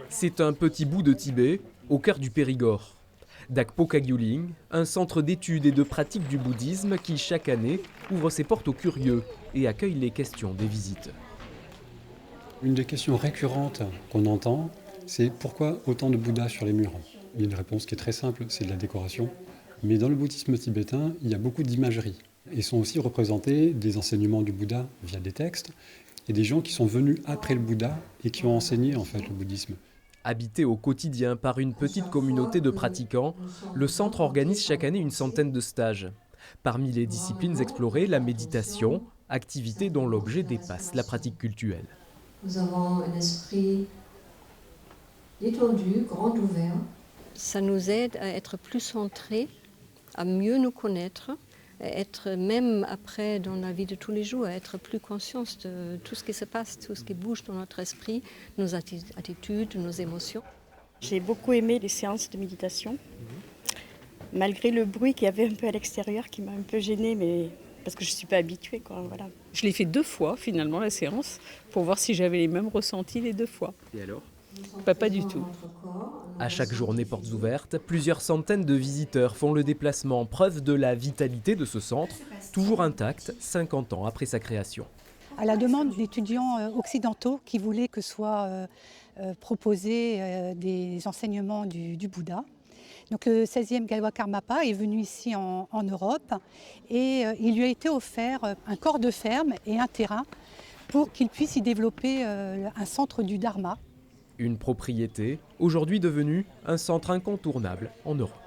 C'est un petit bout de Tibet, au cœur du Périgord. Dakpo Kagyoling, un centre d'études et de pratique du bouddhisme qui, chaque année, ouvre ses portes aux curieux et accueille les questions des visiteurs. Une des questions récurrentes qu'on entend, c'est pourquoi autant de Bouddhas sur les murs? Il y a une réponse qui est très simple, c'est de la décoration. Mais dans le bouddhisme tibétain, il y a beaucoup d'imagerie. Et sont aussi représentés des enseignements du Bouddha via des textes et des gens qui sont venus après le Bouddha et qui ont enseigné en fait le bouddhisme. Habité au quotidien par une petite communauté de pratiquants, le centre organise chaque année une centaine de stages. Parmi les disciplines explorées, la méditation, activité dont l'objet dépasse la pratique cultuelle. Nous avons un esprit détendu, grand ouvert. Ça nous aide à être plus centrés, à mieux nous connaître, à être même après dans la vie de tous les jours, à être plus conscients de tout ce qui se passe, tout ce qui bouge dans notre esprit, nos attitudes, nos émotions. J'ai beaucoup aimé les séances de méditation, malgré le bruit qu'il y avait un peu à l'extérieur qui m'a un peu gênée, mais parce que je ne suis pas habituée, quoi, voilà. Je l'ai fait 2 fois finalement la séance, pour voir si j'avais les mêmes ressentis les 2 fois. Et alors ? Pas du tout. À chaque journée portes ouvertes, plusieurs centaines de visiteurs font le déplacement, preuve de la vitalité de ce centre, toujours intact 50 ans après sa création. À la demande d'étudiants occidentaux qui voulaient que soient proposés des enseignements du Bouddha. Donc le 16e Galwa Karmapa est venu ici en Europe et il lui a été offert un corps de ferme et un terrain pour qu'il puisse y développer un centre du Dharma. Une propriété, aujourd'hui devenue un centre incontournable en Europe.